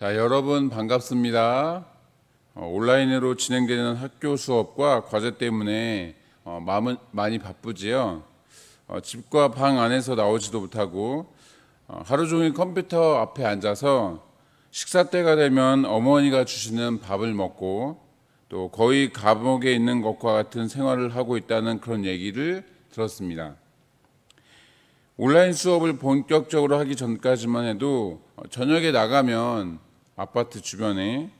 자, 여러분 반갑습니다. 온라인으로 진행되는 학교 수업과 과제 때문에 마음은 많이 바쁘지요. 집과 방 안에서 나오지도 못하고 하루 종일 컴퓨터 앞에 앉아서 식사 때가 되면 어머니가 주시는 밥을 먹고 또 거의 감옥에 있는 것과 같은 생활을 하고 있다는 그런 얘기를 들었습니다. 온라인 수업을 본격적으로 하기 전까지만 해도 저녁에 나가면 아파트 주변에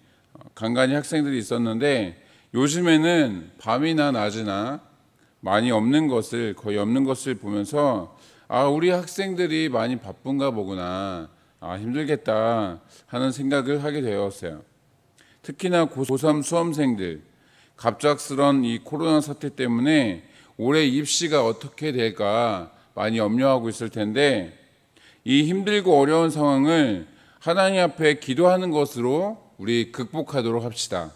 간간히 학생들이 있었는데, 요즘에는 밤이나 낮이나 많이 없는 것을, 거의 없는 것을 보면서 우리 학생들이 많이 바쁜가 보구나, 힘들겠다 하는 생각을 하게 되었어요. 특히나 고3 수험생들, 갑작스런 이 코로나 사태 때문에 올해 입시가 어떻게 될까 많이 염려하고 있을 텐데, 이 힘들고 어려운 상황을 하나님 앞에 기도하는 것으로 우리 극복하도록 합시다.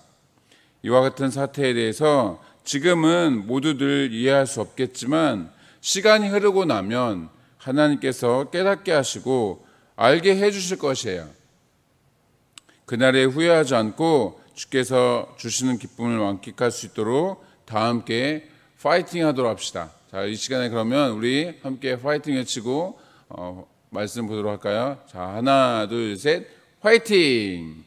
이와 같은 사태에 대해서 지금은 모두들 이해할 수 없겠지만 시간이 흐르고 나면 하나님께서 깨닫게 하시고 알게 해주실 것이에요. 그날에 후회하지 않고 주께서 주시는 기쁨을 만끽할 수 있도록 다 함께 파이팅 하도록 합시다. 자, 이 시간에 그러면 우리 함께 파이팅 외치고 말씀 보도록 할까요? 자, 하나, 둘, 셋, 화이팅!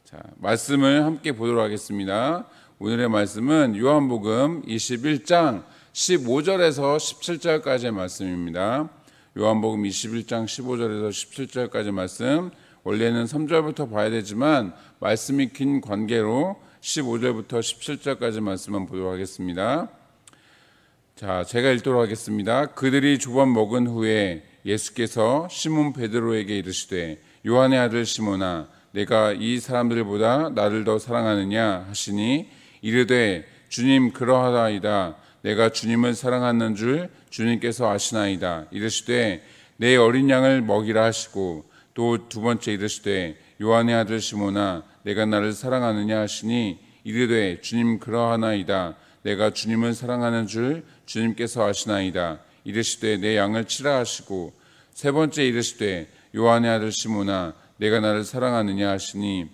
자, 말씀을 함께 보도록 하겠습니다. 오늘의 말씀은 요한복음 21장 15절에서 17절까지의 말씀입니다. 요한복음 21장 15절에서 17절까지의 말씀, 원래는 3절부터 봐야 되지만 말씀이 긴 관계로 15절부터 17절까지 말씀만 보도록 하겠습니다. 자, 제가 읽도록 하겠습니다. 그들이 조반 먹은 후에 예수께서 시몬 베드로에게 이르시되, 요한의 아들 시몬아, 내가 이 사람들보다 나를 더 사랑하느냐 하시니, 이르되 주님 그러하다이다. 내가 주님을 사랑하는 줄 주님께서 아시나이다. 이르시되 내 어린 양을 먹이라 하시고, 또 두 번째 이르시되 요한의 아들 시몬아, 내가 나를 사랑하느냐 하시니, 이르되 주님 그러하나이다. 내가 주님을 사랑하는 줄 주님께서 아시나이다. 이르시되 내 양을 치라 하시고, 세 번째 이르시되 요한의 아들 시몬아, 내가 나를 사랑하느냐 하시니,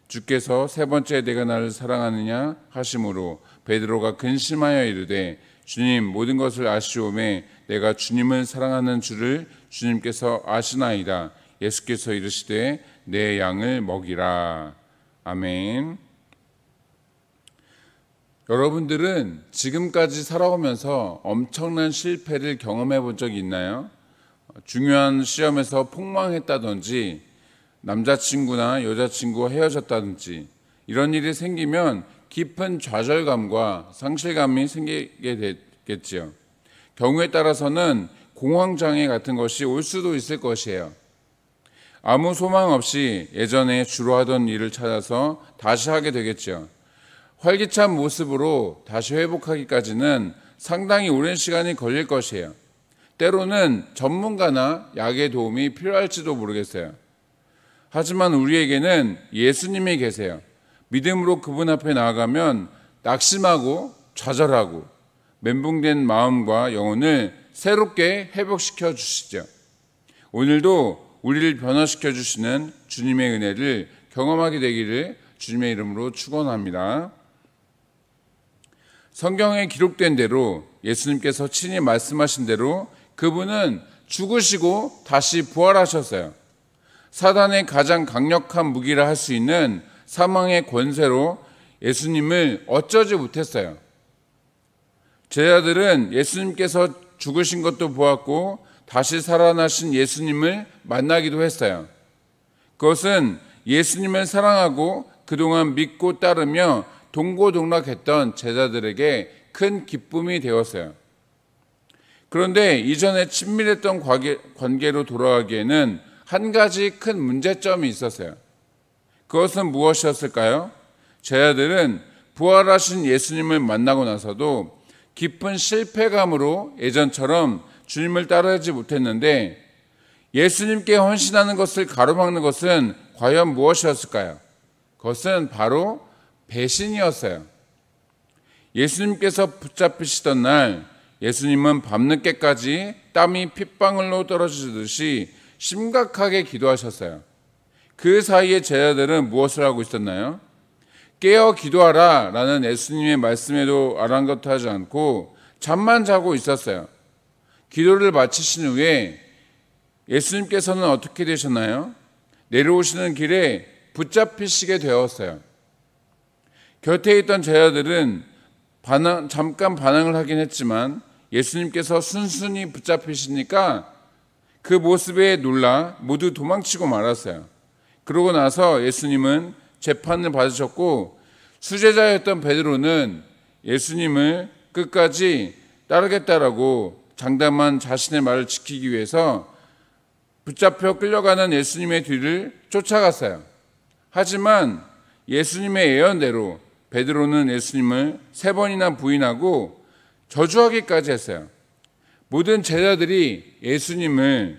주께서 세 번째 내가 나를 사랑하느냐 하심으로 베드로가 근심하여 이르되, 주님 모든 것을 아시오매 내가 주님을 사랑하는 줄을 주님께서 아시나이다. 예수께서 이르시되 내 양을 먹이라. 아멘. 여러분들은 지금까지 살아오면서 엄청난 실패를 경험해 본 적이 있나요? 중요한 시험에서 폭망했다든지, 남자친구나 여자친구와 헤어졌다든지, 이런 일이 생기면 깊은 좌절감과 상실감이 생기게 되겠지요. 경우에 따라서는 공황장애 같은 것이 올 수도 있을 것이에요. 아무 소망 없이 예전에 주로 하던 일을 찾아서 다시 하게 되겠죠. 활기찬 모습으로 다시 회복하기까지는 상당히 오랜 시간이 걸릴 것이에요. 때로는 전문가나 약의 도움이 필요할지도 모르겠어요. 하지만 우리에게는 예수님이 계세요. 믿음으로 그분 앞에 나아가면 낙심하고 좌절하고 멘붕된 마음과 영혼을 새롭게 회복시켜 주시죠. 오늘도 우리를 변화시켜 주시는 주님의 은혜를 경험하게 되기를 주님의 이름으로 축원합니다. 성경에 기록된 대로 예수님께서 친히 말씀하신 대로 그분은 죽으시고 다시 부활하셨어요. 사단의 가장 강력한 무기라 할 수 있는 사망의 권세로 예수님을 어쩌지 못했어요. 제자들은 예수님께서 죽으신 것도 보았고 다시 살아나신 예수님을 만나기도 했어요. 그것은 예수님을 사랑하고 그동안 믿고 따르며 동고동락했던 제자들에게 큰 기쁨이 되었어요. 그런데 이전에 친밀했던 관계로 돌아가기에는 한 가지 큰 문제점이 있었어요. 그것은 무엇이었을까요? 제자들은 부활하신 예수님을 만나고 나서도 깊은 실패감으로 예전처럼 주님을 따르지 못했는데, 예수님께 헌신하는 것을 가로막는 것은 과연 무엇이었을까요? 그것은 바로 배신이었어요. 예수님께서 붙잡히시던 날 예수님은 밤늦게까지 땀이 핏방울로 떨어지듯이 심각하게 기도하셨어요. 그 사이에 제자들은 무엇을 하고 있었나요? 깨어 기도하라 라는 예수님의 말씀에도 아랑곳하지 않고 잠만 자고 있었어요. 기도를 마치신 후에 예수님께서는 어떻게 되셨나요? 내려오시는 길에 붙잡히시게 되었어요. 곁에 있던 제자들은 잠깐 반항을 하긴 했지만 예수님께서 순순히 붙잡히시니까 그 모습에 놀라 모두 도망치고 말았어요. 그러고 나서 예수님은 재판을 받으셨고 수제자였던 베드로는 예수님을 끝까지 따르겠다라고 장담한 자신의 말을 지키기 위해서 붙잡혀 끌려가는 예수님의 뒤를 쫓아갔어요. 하지만 예수님의 예언대로 베드로는 예수님을 3번이나 부인하고 저주하기까지 했어요. 모든 제자들이 예수님께서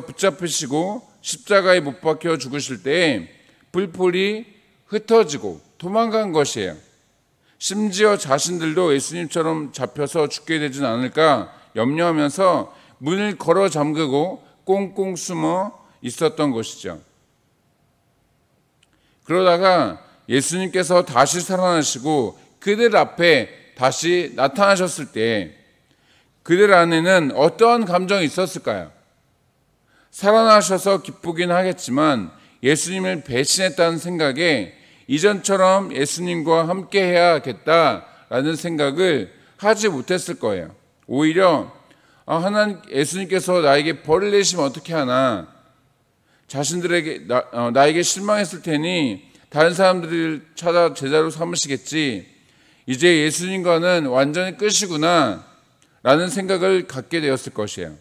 붙잡히시고 십자가에 못 박혀 죽으실 때에 불풀이 흩어지고 도망간 것이에요. 심지어 자신들도 예수님처럼 잡혀서 죽게 되진 않을까 염려하면서 문을 걸어 잠그고 꽁꽁 숨어 있었던 것이죠. 그러다가 예수님께서 다시 살아나시고 그들 앞에 다시 나타나셨을 때 그들 안에는 어떠한 감정이 있었을까요? 살아나셔서 기쁘긴 하겠지만 예수님을 배신했다는 생각에 이전처럼 예수님과 함께 해야겠다라는 생각을 하지 못했을 거예요. 오히려 예수님께서 나에게 벌을 내시면 어떻게 하나, 자신들에게 나에게 실망했을 테니 다른 사람들을 찾아 제자로 삼으시겠지, 이제 예수님과는 완전히 끝이구나 라는 생각을 갖게 되었을 것이에요.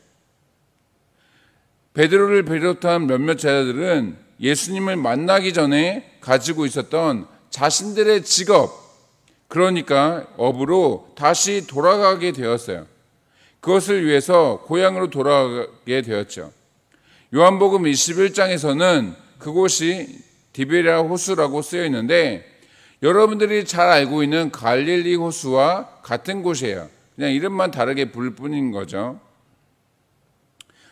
베드로를 비롯한 몇몇 제자들은 예수님을 만나기 전에 가지고 있었던 자신들의 직업, 그러니까 업으로 다시 돌아가게 되었어요. 그것을 위해서 고향으로 돌아가게 되었죠. 요한복음 21장에서는 그곳이 디베랴 호수라고 쓰여 있는데 여러분들이 잘 알고 있는 갈릴리 호수와 같은 곳이에요. 그냥 이름만 다르게 부를 뿐인 거죠.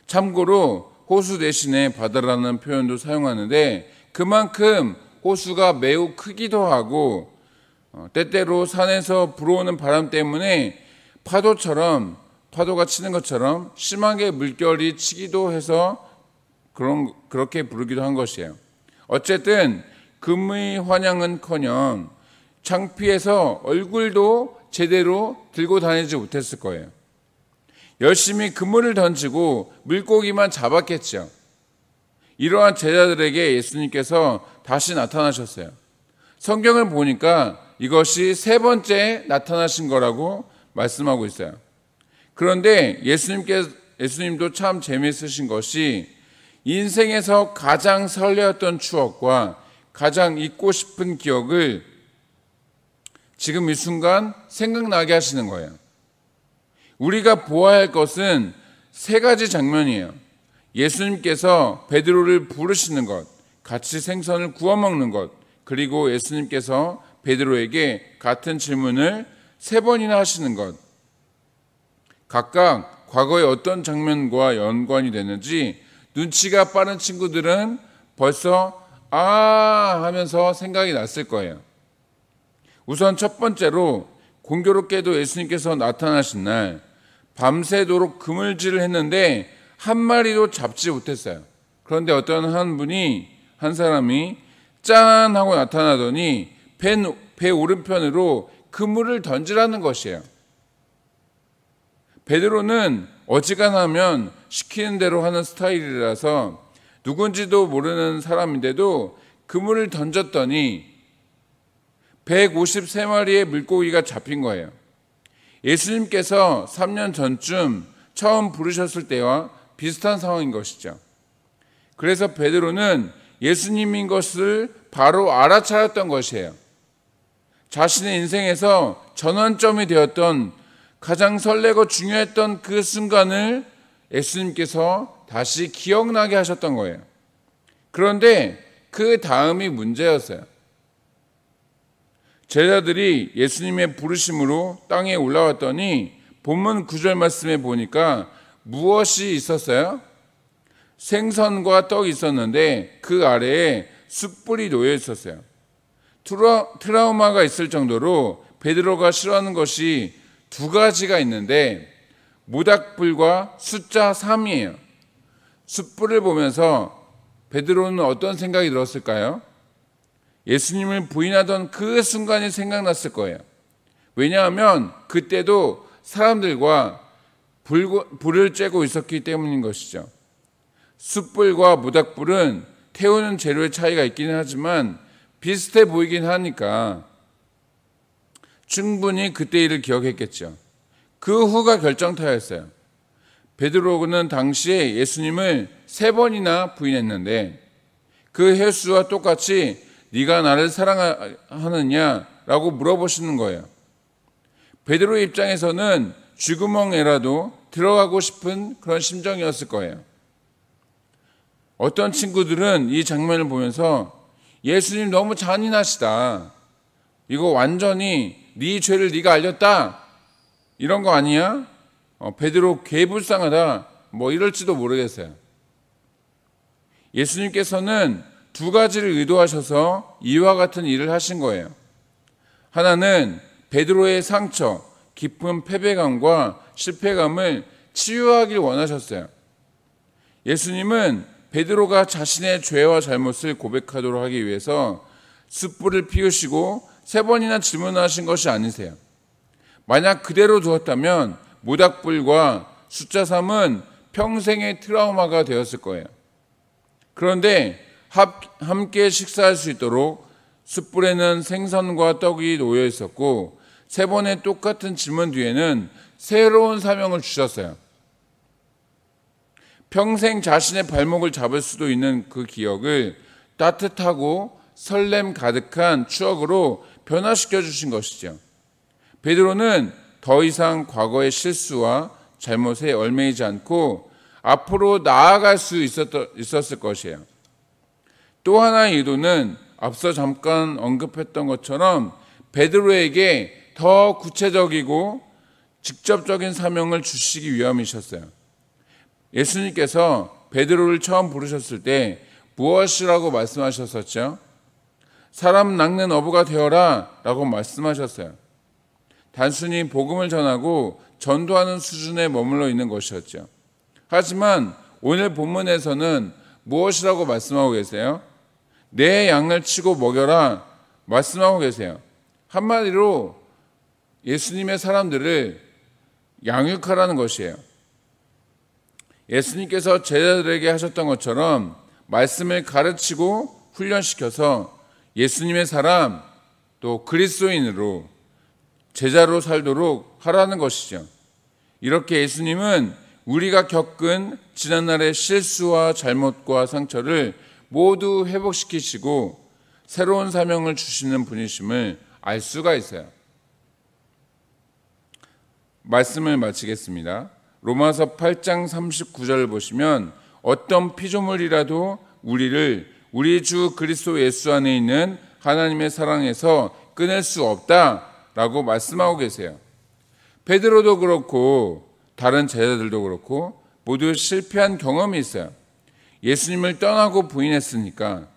참고로 호수 대신에 바다라는 표현도 사용하는데 그만큼 호수가 매우 크기도 하고 때때로 산에서 불어오는 바람 때문에 파도가 치는 것처럼 심하게 물결이 치기도 해서 그렇게 부르기도 한 것이에요. 어쨌든 금의 환영은커녕 창피해서 얼굴도 제대로 들고 다니지 못했을 거예요. 열심히 그물을 던지고 물고기만 잡았겠죠. 이러한 제자들에게 예수님께서 다시 나타나셨어요. 성경을 보니까 이것이 3번째 나타나신 거라고 말씀하고 있어요. 그런데 예수님도 참 재미있으신 것이 인생에서 가장 설레었던 추억과 가장 잊고 싶은 기억을 지금 이 순간 생각나게 하시는 거예요. 우리가 보아야 할 것은 3가지 장면이에요. 예수님께서 베드로를 부르시는 것, 같이 생선을 구워 먹는 것, 그리고 예수님께서 베드로에게 같은 질문을 3번이나 하시는 것. 각각 과거의 어떤 장면과 연관이 되는지 눈치가 빠른 친구들은 벌써 하면서 생각이 났을 거예요. 우선 첫 번째로 공교롭게도 예수님께서 나타나신 날 밤새도록 그물질을 했는데 한 마리도 잡지 못했어요. 그런데 어떤 한 사람이 짠 하고 나타나더니 배 오른편으로 그물을 던지라는 것이에요. 베드로는 어지간하면 시키는 대로 하는 스타일이라서 누군지도 모르는 사람인데도 그물을 던졌더니 153마리의 물고기가 잡힌 거예요. 예수님께서 3년 전쯤 처음 부르셨을 때와 비슷한 상황인 것이죠. 그래서 베드로는 예수님인 것을 바로 알아차렸던 것이에요. 자신의 인생에서 전환점이 되었던 가장 설레고 중요했던 그 순간을 예수님께서 다시 기억나게 하셨던 거예요. 그런데 그 다음이 문제였어요. 제자들이 예수님의 부르심으로 땅에 올라왔더니 본문 9절 말씀에 보니까 무엇이 있었어요? 생선과 떡이 있었는데 그 아래에 숯불이 놓여 있었어요. 트라우마가 있을 정도로 베드로가 싫어하는 것이 두 가지가 있는데 모닥불과 숫자 3이에요. 숯불을 보면서 베드로는 어떤 생각이 들었을까요? 예수님을 부인하던 그 순간이 생각났을 거예요. 왜냐하면 그때도 사람들과 불을 쬐고 있었기 때문인 것이죠. 숯불과 모닥불은 태우는 재료의 차이가 있기는 하지만 비슷해 보이긴 하니까 충분히 그때 일을 기억했겠죠. 그 후가 결정타였어요. 베드로는 당시에 예수님을 3번이나 부인했는데 그 횟수와 똑같이 네가 나를 사랑하느냐라고 물어보시는 거예요. 베드로의 입장에서는 쥐구멍에라도 들어가고 싶은 그런 심정이었을 거예요. 어떤 친구들은 이 장면을 보면서 예수님 너무 잔인하시다. 이거 완전히 네 죄를 네가 알렸다. 이런 거 아니야? 베드로 개불쌍하다. 뭐 이럴지도 모르겠어요. 예수님께서는 두 가지를 의도하셔서 이와 같은 일을 하신 거예요. 하나는 베드로의 상처, 깊은 패배감과 실패감을 치유하길 원하셨어요. 예수님은 베드로가 자신의 죄와 잘못을 고백하도록 하기 위해서 숯불을 피우시고 3번이나 질문하신 것이 아니세요. 만약 그대로 두었다면 모닥불과 숫자 3은 평생의 트라우마가 되었을 거예요. 그런데 함께 식사할 수 있도록 숯불에는 생선과 떡이 놓여 있었고 3번의 똑같은 질문 뒤에는 새로운 사명을 주셨어요. 평생 자신의 발목을 잡을 수도 있는 그 기억을 따뜻하고 설렘 가득한 추억으로 변화시켜 주신 것이죠. 베드로는 더 이상 과거의 실수와 잘못에 얽매이지 않고 앞으로 나아갈 수 있었을 것이에요. 또 하나의 의도는 앞서 잠깐 언급했던 것처럼 베드로에게 더 구체적이고 직접적인 사명을 주시기 위함이셨어요. 예수님께서 베드로를 처음 부르셨을 때 무엇이라고 말씀하셨었죠? 사람 낚는 어부가 되어라 라고 말씀하셨어요. 단순히 복음을 전하고 전도하는 수준에 머물러 있는 것이었죠. 하지만 오늘 본문에서는 무엇이라고 말씀하고 계세요? 내 양을 치고 먹여라 말씀하고 계세요. 한마디로 예수님의 사람들을 양육하라는 것이에요. 예수님께서 제자들에게 하셨던 것처럼 말씀을 가르치고 훈련시켜서 예수님의 사람 또 그리스도인으로 제자로 살도록 하라는 것이죠. 이렇게 예수님은 우리가 겪은 지난날의 실수와 잘못과 상처를 모두 회복시키시고 새로운 사명을 주시는 분이심을 알 수가 있어요. 말씀을 마치겠습니다. 로마서 8장 39절을 보시면 어떤 피조물이라도 우리를 우리 주 그리스도 예수 안에 있는 하나님의 사랑에서 끊을 수 없다라고 말씀하고 계세요. 베드로도 그렇고 다른 제자들도 그렇고 모두 실패한 경험이 있어요. 예수님을 떠나고 부인했으니까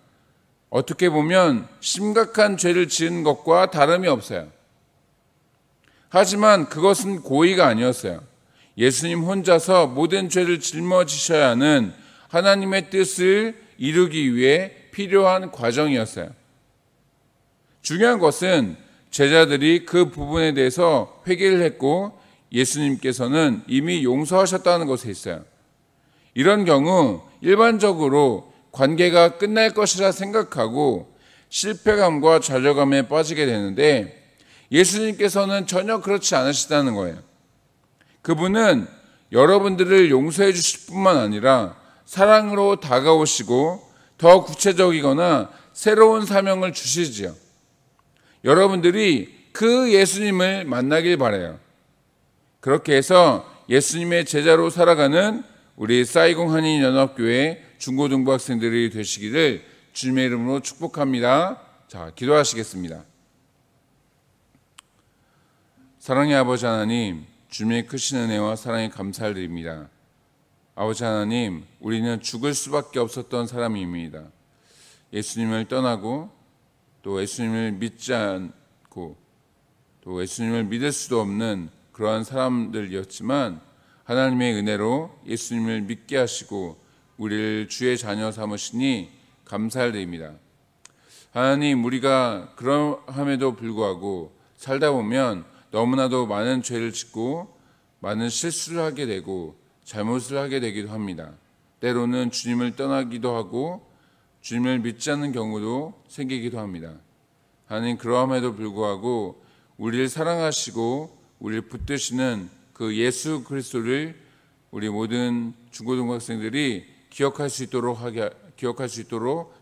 어떻게 보면 심각한 죄를 지은 것과 다름이 없어요. 하지만 그것은 고의가 아니었어요. 예수님 혼자서 모든 죄를 짊어지셔야 하는 하나님의 뜻을 이루기 위해 필요한 과정이었어요. 중요한 것은 제자들이 그 부분에 대해서 회개를 했고 예수님께서는 이미 용서하셨다는 것에 있어요. 이런 경우 일반적으로 관계가 끝날 것이라 생각하고 실패감과 좌절감에 빠지게 되는데 예수님께서는 전혀 그렇지 않으시다는 거예요. 그분은 여러분들을 용서해 주실 뿐만 아니라 사랑으로 다가오시고 더 구체적이거나 새로운 사명을 주시지요. 여러분들이 그 예수님을 만나길 바라요. 그렇게 해서 예수님의 제자로 살아가는 우리 사이공 한인연합교회 중고등부 학생들이 되시기를 주님의 이름으로 축복합니다. 자, 기도하시겠습니다. 사랑의 아버지 하나님, 주님의 크신 은혜와 사랑에 감사를 드립니다. 아버지 하나님, 우리는 죽을 수밖에 없었던 사람입니다. 예수님을 떠나고 또 예수님을 믿지 않고 또 예수님을 믿을 수도 없는 그러한 사람들이었지만 하나님의 은혜로 예수님을 믿게 하시고 우리를 주의 자녀 삼으시니 감사드립니다. 하나님, 우리가 그러함에도 불구하고 살다 보면 너무나도 많은 죄를 짓고 많은 실수를 하게 되고 잘못을 하게 되기도 합니다. 때로는 주님을 떠나기도 하고 주님을 믿지 않는 경우도 생기기도 합니다. 하나님, 그러함에도 불구하고 우리를 사랑하시고 우리를 붙드시는 그 예수 그리스도를 우리 모든 중고등학생들이 기억할 수 있도록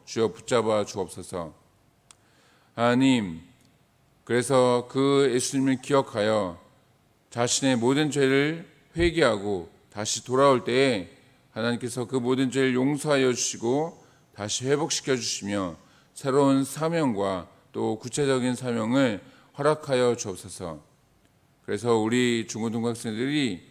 주여 붙잡아 주옵소서. 하나님, 그래서 그 예수님을 기억하여 자신의 모든 죄를 회개하고 다시 돌아올 때에 하나님께서 그 모든 죄를 용서하여 주시고 다시 회복시켜 주시며 새로운 사명과 또 구체적인 사명을 허락하여 주옵소서. 그래서 우리 중고등학생들이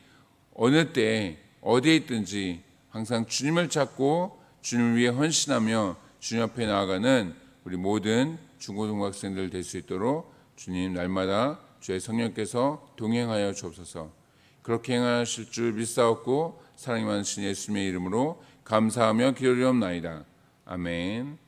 어느 때 어디에 있든지 항상 주님을 찾고 주님을 위해 헌신하며 주님 앞에 나아가는 우리 모든 중고등학생들 될 수 있도록 주님 날마다 주의 성령께서 동행하여 주옵소서. 그렇게 행하실 줄 믿사옵고 사랑이 많으신 예수님의 이름으로 감사하며 기도리옵나이다. 아멘.